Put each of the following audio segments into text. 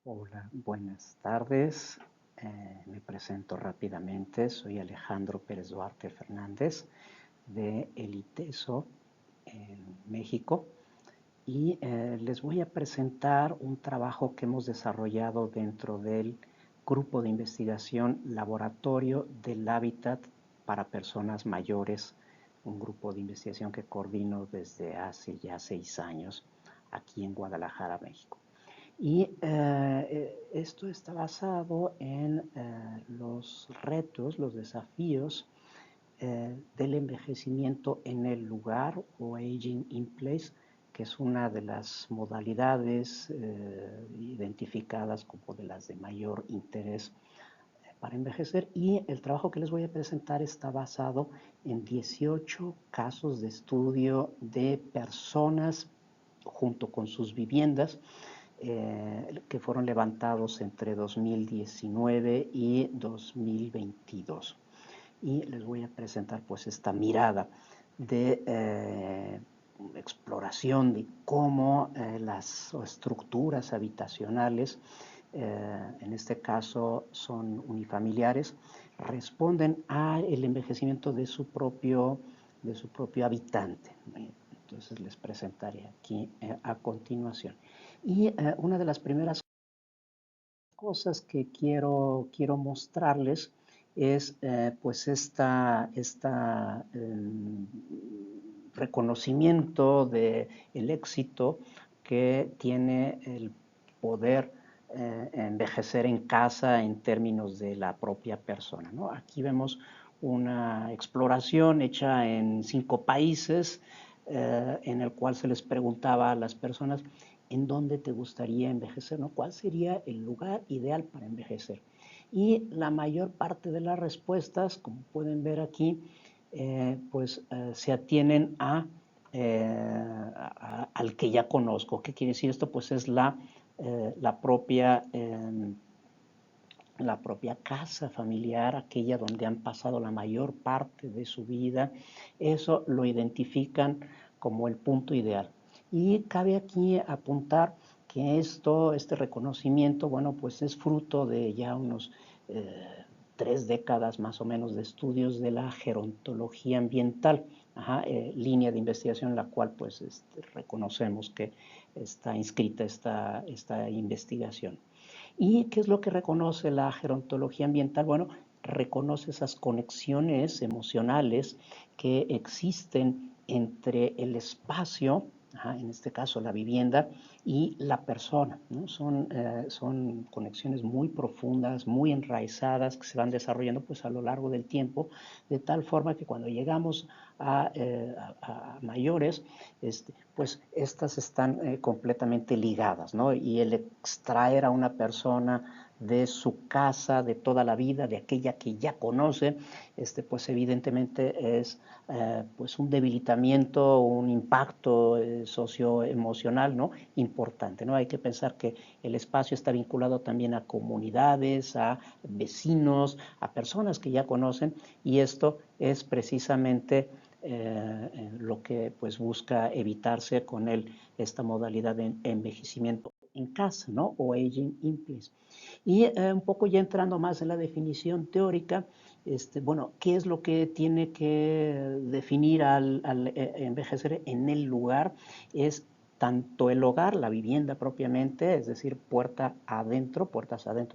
Hola, buenas tardes. Me presento rápidamente. Soy Alejandro Pérez Duarte Fernández de El ITESO en México y les voy a presentar un trabajo que hemos desarrollado dentro del grupo de investigación Laboratorio del Hábitat para Personas Mayores, un grupo de investigación que coordino desde hace ya 6 años aquí en Guadalajara, México. Y esto está basado en los retos, los desafíos del envejecimiento en el lugar o aging in place, que es una de las modalidades identificadas como de las de mayor interés para envejecer. Y el trabajo que les voy a presentar está basado en 18 casos de estudio de personas junto con sus viviendas que fueron levantados entre 2019 y 2022. Y les voy a presentar pues esta mirada de exploración de cómo las estructuras habitacionales, en este caso son unifamiliares, responden al envejecimiento de su propio habitante. Entonces les presentaré aquí a continuación. Y una de las primeras cosas que quiero mostrarles es pues reconocimiento del éxito que tiene el poder envejecer en casa en términos de la propia persona, ¿no? Aquí vemos una exploración hecha en 5 países en el cual se les preguntaba a las personas en dónde te gustaría envejecer, ¿no? ¿Cuál sería el lugar ideal para envejecer? Y la mayor parte de las respuestas, como pueden ver aquí, se atienen al que ya conozco. ¿Qué quiere decir esto? Pues es la propia casa familiar, aquella donde han pasado la mayor parte de su vida. Eso lo identifican como el punto ideal. Y cabe aquí apuntar que este reconocimiento, bueno, pues es fruto de ya unos 3 décadas más o menos de estudios de la gerontología ambiental, línea de investigación en la cual pues reconocemos que está inscrita esta investigación. ¿Y qué es lo que reconoce la gerontología ambiental? Bueno, reconoce esas conexiones emocionales que existen entre el espacio, en este caso la vivienda, y la persona, ¿no? Son conexiones muy profundas, muy enraizadas, que se van desarrollando pues, a lo largo del tiempo, de tal forma que cuando llegamos a mayores, pues estas están completamente ligadas, ¿no? Y el extraer a una persona de su casa, de toda la vida, de aquella que ya conoce, pues evidentemente es pues un debilitamiento, un impacto socioemocional, ¿no? Importante, ¿no? Hay que pensar que el espacio está vinculado también a comunidades, a vecinos, a personas que ya conocen, y esto es precisamente lo que pues busca evitarse con esta modalidad de envejecimiento en casa, ¿no? O aging in place. Y un poco ya entrando más en la definición teórica, bueno, ¿qué es lo que tiene que definir al envejecer en el lugar? Es tanto el hogar, la vivienda propiamente, es decir, puertas adentro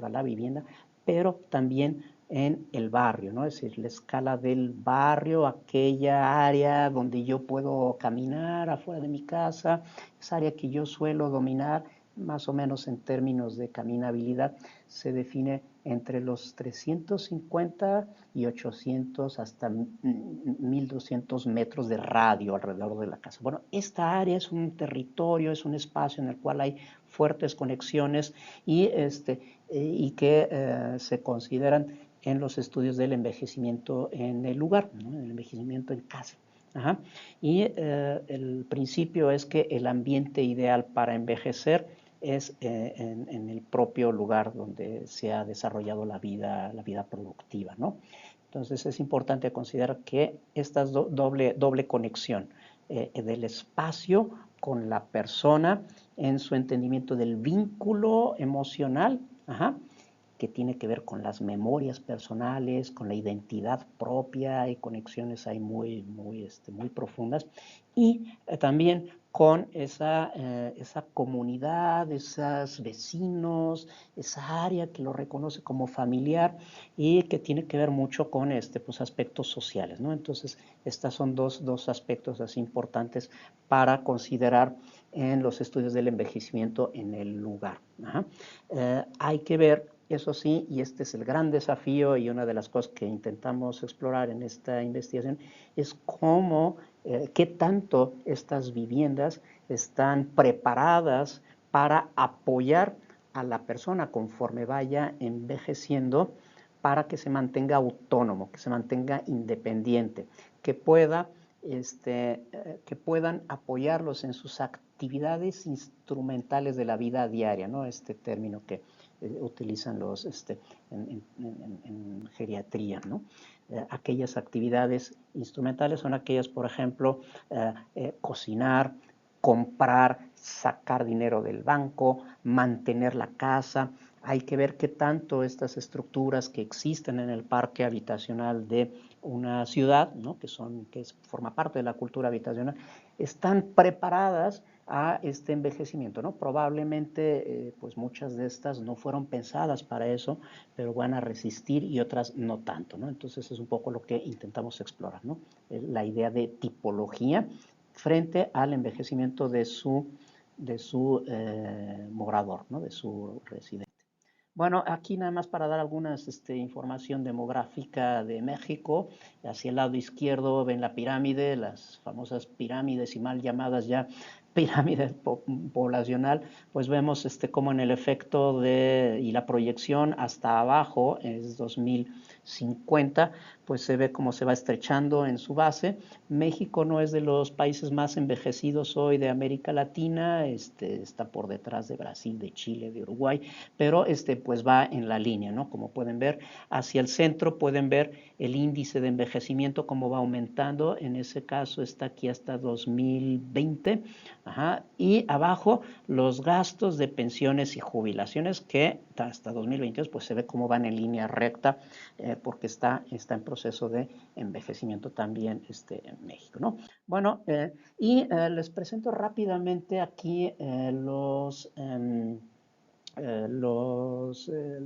a la vivienda, pero también en el barrio, ¿no? Es decir, la escala del barrio, aquella área donde yo puedo caminar afuera de mi casa, esa área que yo suelo dominar, más o menos en términos de caminabilidad, se define entre los 350 y 800 hasta 1200 metros de radio alrededor de la casa. Bueno, esta área es un territorio, es un espacio en el cual hay fuertes conexiones y que se consideran en los estudios del envejecimiento en el lugar, ¿no? El envejecimiento en casa. Ajá. Y el principio es que el ambiente ideal para envejecer es en el propio lugar donde se ha desarrollado la vida productiva, ¿no? Entonces es importante considerar que esta doble conexión del espacio con la persona en su entendimiento del vínculo emocional, que tiene que ver con las memorias personales, con la identidad propia, y conexiones ahí muy profundas, y también con esa comunidad, esos vecinos, esa área que lo reconoce como familiar y que tiene que ver mucho con pues, aspectos sociales, ¿no? Entonces, estos son dos aspectos así importantes para considerar en los estudios del envejecimiento en el lugar. Hay que ver, eso sí, y este es el gran desafío y una de las cosas que intentamos explorar en esta investigación, es cómo, qué tanto estas viviendas están preparadas para apoyar a la persona conforme vaya envejeciendo, para que se mantenga autónomo, que se mantenga independiente, que pueda que puedan apoyarlos en sus actividades instrumentales de la vida diaria, ¿no? Este término que utilizan los en geriatría, ¿no? Aquellas actividades instrumentales son aquellas, por ejemplo, cocinar, comprar, sacar dinero del banco, mantener la casa. Hay que ver qué tanto estas estructuras que existen en el parque habitacional de una ciudad, ¿no? Forma parte de la cultura habitacional, están preparadas a este envejecimiento, ¿no? Probablemente, pues muchas de estas no fueron pensadas para eso, pero van a resistir, y otras no tanto, ¿no? Entonces es un poco lo que intentamos explorar, ¿no? La idea de tipología frente al envejecimiento de su morador, ¿no? De su residente. Bueno, aquí nada más para dar algunas información demográfica de México. Hacia el lado izquierdo ven la pirámide, las famosas pirámides y mal llamadas ya pirámide poblacional. Pues vemos cómo en el efecto y la proyección hasta abajo, es 2050, pues se ve cómo se va estrechando en su base. México no es de los países más envejecidos hoy de América Latina, está por detrás de Brasil, de Chile, de Uruguay, pero pues va en la línea, ¿no? Como pueden ver, hacia el centro pueden ver el índice de envejecimiento, cómo va aumentando. En ese caso está aquí hasta 2020. Y abajo los gastos de pensiones y jubilaciones, que hasta 2022 pues se ve cómo van en línea recta, porque está en proceso de envejecimiento también en México, ¿no? Bueno, les presento rápidamente aquí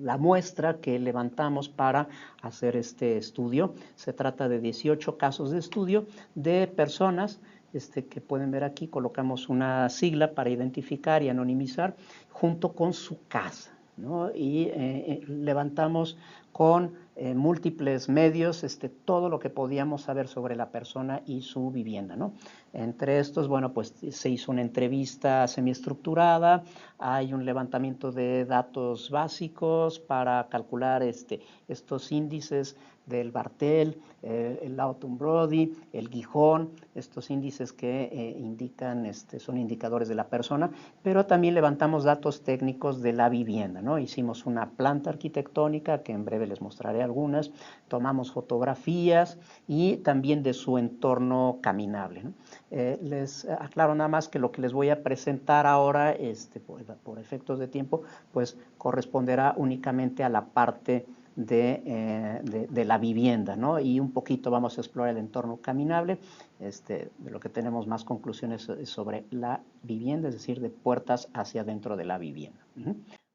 la muestra que levantamos para hacer este estudio. Se trata de 18 casos de estudio de personas que pueden ver aquí. Colocamos una sigla para identificar y anonimizar junto con su casa, ¿no? Y levantamos con múltiples medios todo lo que podíamos saber sobre la persona y su vivienda, ¿no? Entre estos, bueno, pues se hizo una entrevista semiestructurada, hay un levantamiento de datos básicos para calcular estos índices del Bartel, el Lawton Brody, el Gijón, estos índices que indican, son indicadores de la persona, pero también levantamos datos técnicos de la vivienda, ¿no? Hicimos una planta arquitectónica, que en breve les mostraré algunas, tomamos fotografías y también de su entorno caminable, ¿no? Les aclaro nada más que lo que les voy a presentar ahora, por efectos de tiempo, pues corresponderá únicamente a la parte de la vivienda, ¿no? Y un poquito vamos a explorar el entorno caminable. De lo que tenemos más conclusiones es sobre la vivienda, es decir, de puertas hacia adentro de la vivienda.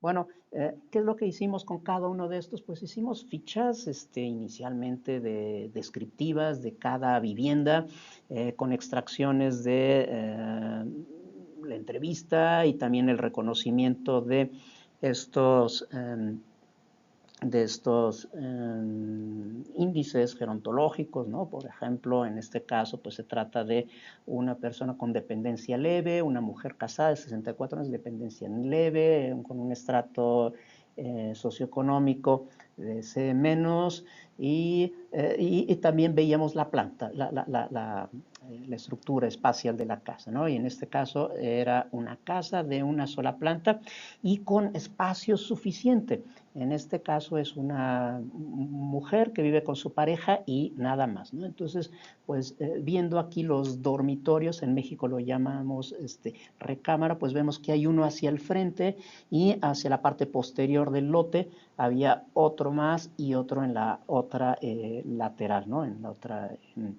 Bueno, ¿qué es lo que hicimos con cada uno de estos? Pues hicimos fichas inicialmente descriptivas de cada vivienda, con extracciones de la entrevista y también el reconocimiento de estos índices gerontológicos, ¿no? Por ejemplo, en este caso, pues se trata de una persona con dependencia leve, una mujer casada de 64 años, dependencia leve, con un estrato socioeconómico de C menos, y también veíamos la planta, la estructura espacial de la casa, ¿no? Y en este caso era una casa de una sola planta y con espacio suficiente. En este caso es una mujer que vive con su pareja y nada más, ¿no? Entonces, pues viendo aquí los dormitorios, en México lo llamamos recámara, pues vemos que hay uno hacia el frente y hacia la parte posterior del lote había otro más y otro en la otra lateral, ¿no? En la otra... el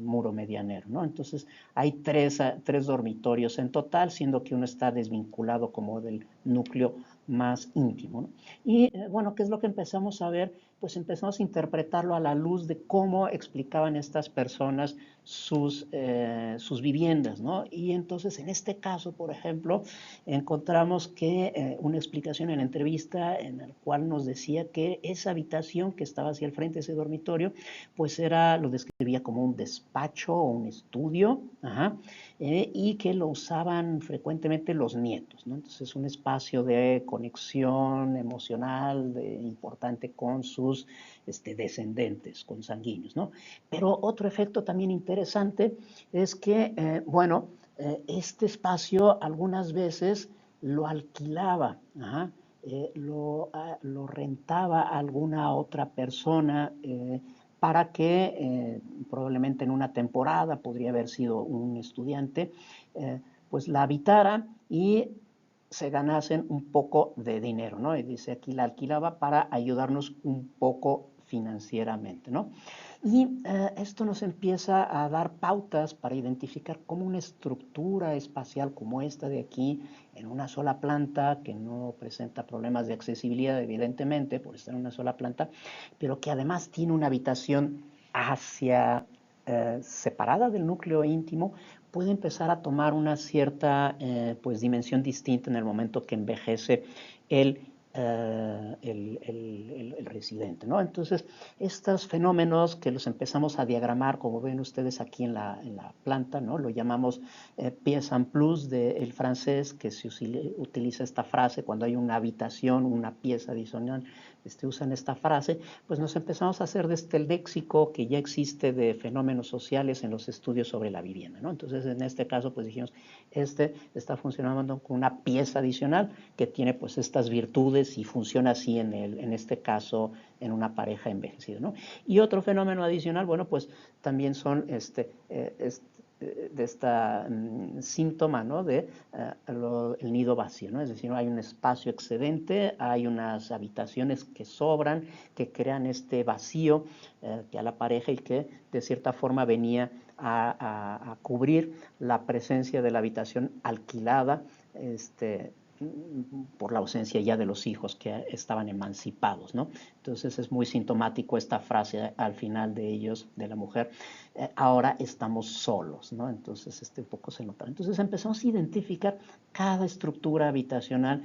muro medianero, ¿no? Entonces hay tres dormitorios en total, siendo que uno está desvinculado como del núcleo más íntimo, ¿no? Y bueno, ¿qué es lo que empezamos a ver? Pues empezamos a interpretarlo a la luz de cómo explicaban estas personas sus viviendas, ¿no? Y entonces en este caso, por ejemplo, encontramos que una explicación en la entrevista en la cual nos decía que esa habitación que estaba hacia el frente, ese dormitorio, pues lo describía como un despacho o un estudio, ajá, y que lo usaban frecuentemente los nietos, ¿no? Entonces es un espacio de conexión emocional importante con sus descendentes consanguíneos, ¿no? Pero otro efecto también interesante es que, bueno, este espacio algunas veces lo alquilaba, ajá, lo rentaba a alguna otra persona para que probablemente en una temporada, podría haber sido un estudiante, pues la habitara y se ganasen un poco de dinero, ¿no? Y dice aquí la alquilaba para ayudarnos un poco financieramente, ¿no? Y esto nos empieza a dar pautas para identificar cómo una estructura espacial como esta de aquí, en una sola planta, que no presenta problemas de accesibilidad, evidentemente, por estar en una sola planta, pero que además tiene una habitación separada del núcleo íntimo, puede empezar a tomar una cierta pues dimensión distinta en el momento que envejece el el residente, ¿no? Entonces, estos fenómenos que los empezamos a diagramar, como ven ustedes aquí en la planta, ¿no? Lo llamamos pièce en plus del francés, que se utiliza esta frase cuando hay una habitación, una pieza adicional, usan esta frase, pues nos empezamos a hacer de este léxico que ya existe de fenómenos sociales en los estudios sobre la vivienda, ¿no? Entonces, en este caso, pues dijimos, está funcionando con una pieza adicional que tiene pues estas virtudes y funciona así en este caso en una pareja envejecida, ¿no? Y otro fenómeno adicional, bueno, pues también son de esta síntoma, ¿no? De el nido vacío, ¿no? Es decir, hay un espacio excedente, hay unas habitaciones que sobran, que crean este vacío que a la pareja y que de cierta forma venía a cubrir la presencia de la habitación alquilada, por la ausencia ya de los hijos que estaban emancipados, ¿no? Entonces es muy sintomático esta frase al final de ellos, de la mujer, ahora estamos solos, ¿no? Entonces un poco se nota. Entonces empezamos a identificar cada estructura habitacional,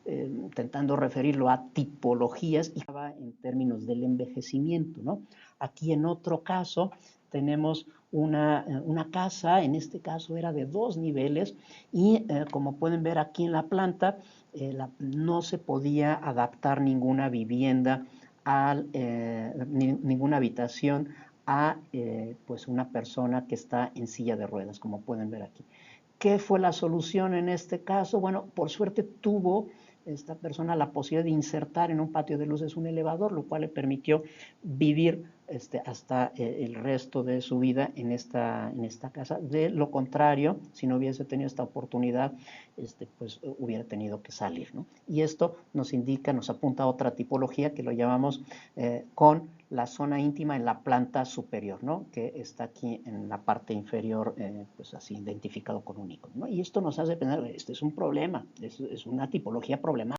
intentando referirlo a tipologías y en términos del envejecimiento, ¿no? Aquí en otro caso tenemos una casa, en este caso era de 2 niveles y como pueden ver aquí en la planta, no se podía adaptar ninguna vivienda, ninguna habitación a pues una persona que está en silla de ruedas, como pueden ver aquí. ¿Qué fue la solución en este caso? Bueno, por suerte tuvo esta persona la posibilidad de insertar en un patio de luces un elevador, lo cual le permitió vivir hasta el resto de su vida en esta casa. De lo contrario, si no hubiese tenido esta oportunidad, pues hubiera tenido que salir, ¿no? Y esto nos indica, nos apunta a otra tipología que lo llamamos con la zona íntima en la planta superior, ¿no? Que está aquí en la parte inferior, pues así identificado con un icono, ¿no? Y esto nos hace pensar, este es un problema, es una tipología problemática,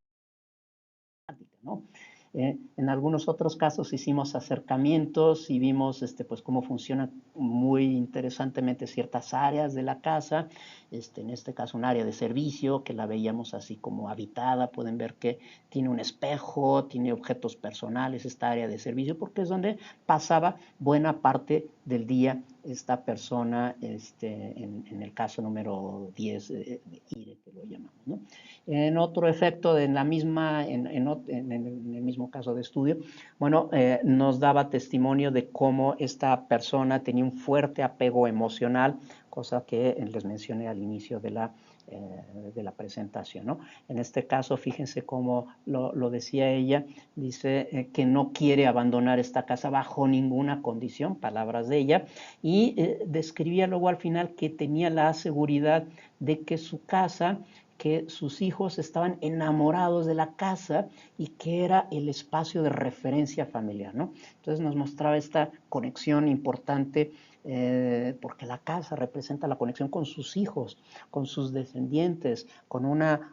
¿no? En algunos otros casos hicimos acercamientos y vimos pues, cómo funcionan muy interesantemente ciertas áreas de la casa, en este caso un área de servicio que la veíamos así como habitada, pueden ver que tiene un espejo, tiene objetos personales esta área de servicio porque es donde pasaba buena parte del día esta persona, en el caso número 10 de IRE, que lo llamamos, ¿no? En otro efecto, en el mismo caso de estudio, bueno, nos daba testimonio de cómo esta persona tenía un fuerte apego emocional, cosa que les mencioné al inicio de la de la presentación, ¿no? En este caso, fíjense cómo lo decía ella, dice que no quiere abandonar esta casa bajo ninguna condición, palabras de ella, y describía luego al final que tenía la seguridad de que su casa, que sus hijos estaban enamorados de la casa y que era el espacio de referencia familiar, ¿no? Entonces nos mostraba esta conexión importante porque la casa representa la conexión con sus hijos, con sus descendientes, con una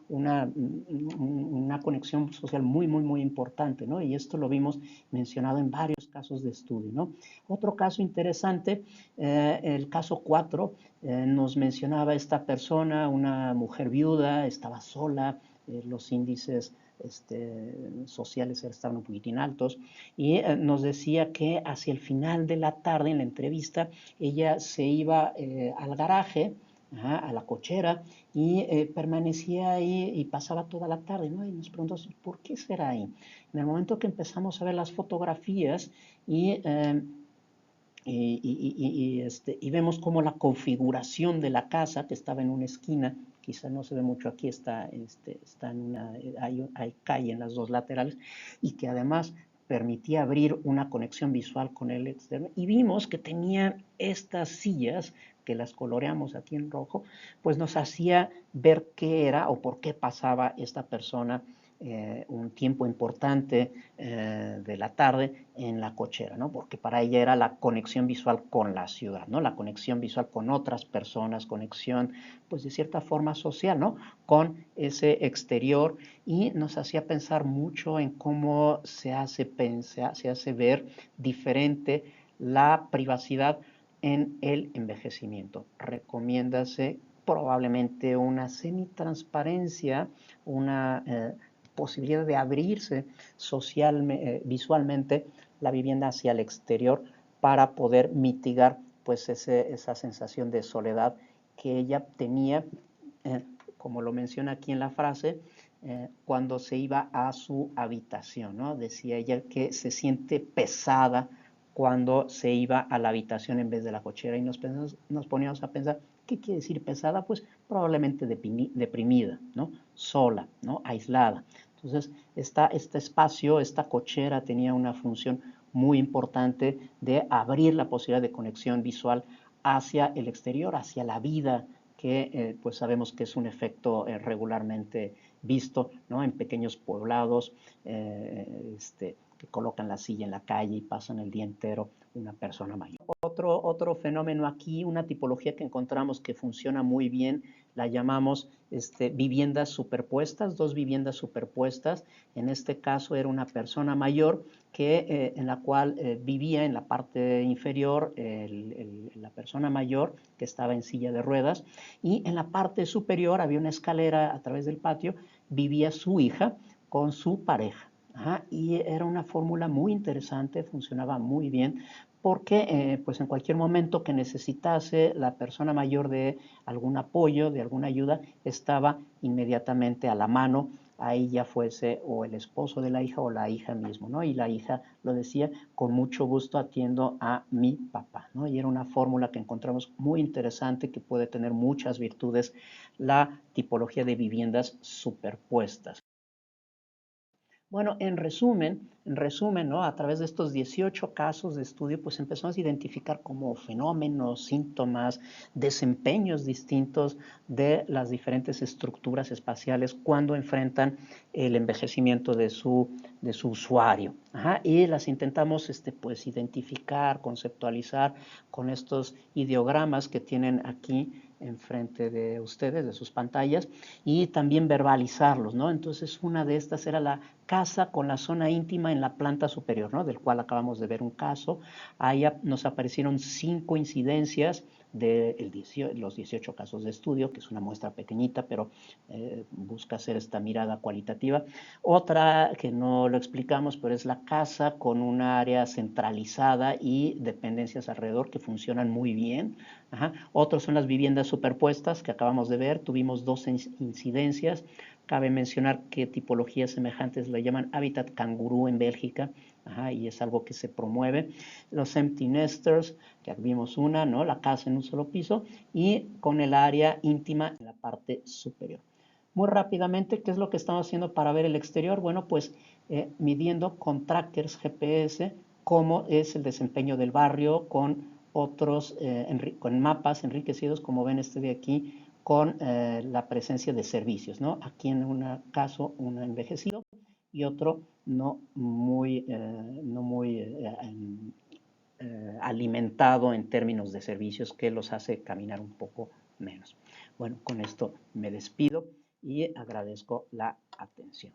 conexión social muy, muy, muy importante, ¿no? Y esto lo vimos mencionado en varios casos de estudio, ¿no? Otro caso interesante, el caso 4, nos mencionaba esta persona, una mujer viuda, estaba sola, los índices sociales estaban un poquitín altos, y nos decía que hacia el final de la tarde, en la entrevista, ella se iba al garaje, a la cochera, y permanecía ahí y pasaba toda la tarde, ¿no? Y nos preguntamos, ¿por qué será ahí? En el momento que empezamos a ver las fotografías y vemos cómo la configuración de la casa, que estaba en una esquina, quizá no se ve mucho aquí, está en hay calle en las dos laterales, y que además permitía abrir una conexión visual con el exterior. Y vimos que tenía estas sillas, que las coloreamos aquí en rojo, pues nos hacía ver qué era o por qué pasaba esta persona un tiempo importante de la tarde en la cochera, ¿no? Porque para ella era la conexión visual con la ciudad, ¿no? La conexión visual con otras personas, conexión, pues de cierta forma social, ¿no? Con ese exterior, y nos hacía pensar mucho en cómo se hace ver diferente la privacidad en el envejecimiento. Recomiéndase probablemente una semitransparencia, una posibilidad de abrirse visualmente la vivienda hacia el exterior para poder mitigar pues esa sensación de soledad que ella tenía, como lo menciona aquí en la frase, cuando se iba a su habitación, ¿no? Decía ella que se siente pesada cuando se iba a la habitación en vez de la cochera, y nos poníamos a pensar, ¿qué quiere decir pesada? Pues probablemente deprimida, ¿no? Sola, ¿no? Aislada. Entonces, este espacio, esta cochera tenía una función muy importante de abrir la posibilidad de conexión visual hacia el exterior, hacia la vida, que pues sabemos que es un efecto regularmente visto, ¿no? En pequeños poblados, que colocan la silla en la calle y pasan el día entero una persona mayor. Otro fenómeno aquí, una tipología que encontramos que funciona muy bien, la llamamos viviendas superpuestas, dos viviendas superpuestas. En este caso era una persona mayor en la cual vivía en la parte inferior la persona mayor, que estaba en silla de ruedas, y en la parte superior había una escalera a través del patio, vivía su hija con su pareja. Y era una fórmula muy interesante, funcionaba muy bien, porque pues en cualquier momento que necesitase la persona mayor de algún apoyo, de alguna ayuda, estaba inmediatamente a la mano, ahí ya fuese o el esposo de la hija o la hija mismo, ¿no? Y la hija lo decía, con mucho gusto atiendo a mi papá, ¿no? Y era una fórmula que encontramos muy interesante, que puede tener muchas virtudes, la tipología de viviendas superpuestas. Bueno, en resumen, ¿no? A través de estos 18 casos de estudio, pues empezamos a identificar como fenómenos, síntomas, desempeños distintos de las diferentes estructuras espaciales cuando enfrentan el envejecimiento de su usuario. Y las intentamos pues, identificar, conceptualizar con estos ideogramas que tienen aquí enfrente de ustedes, de sus pantallas, y también verbalizarlos, ¿no? Entonces, una de estas era la casa con la zona íntima en la planta superior, ¿no? Del cual acabamos de ver un caso. Ahí nos aparecieron 5 incidencias de los 18 casos de estudio, que es una muestra pequeñita, pero busca hacer esta mirada cualitativa. Otra que no lo explicamos, pero es la casa con un área centralizada y dependencias alrededor que funcionan muy bien. Otros son las viviendas superpuestas que acabamos de ver. Tuvimos 2 incidencias. Cabe mencionar que tipologías semejantes la llaman hábitat cangurú en Bélgica, y es algo que se promueve. Los empty nesters, que vimos una, ¿no? La casa en un solo piso, y con el área íntima en la parte superior. Muy rápidamente, ¿qué es lo que estamos haciendo para ver el exterior? Bueno, pues midiendo con trackers GPS cómo es el desempeño del barrio con otros, con mapas enriquecidos, como ven este de aquí, con la presencia de servicios, ¿no? Aquí en un caso, un envejecido y otro no muy alimentado en términos de servicios, que los hace caminar un poco menos. Bueno, con esto me despido y agradezco la atención.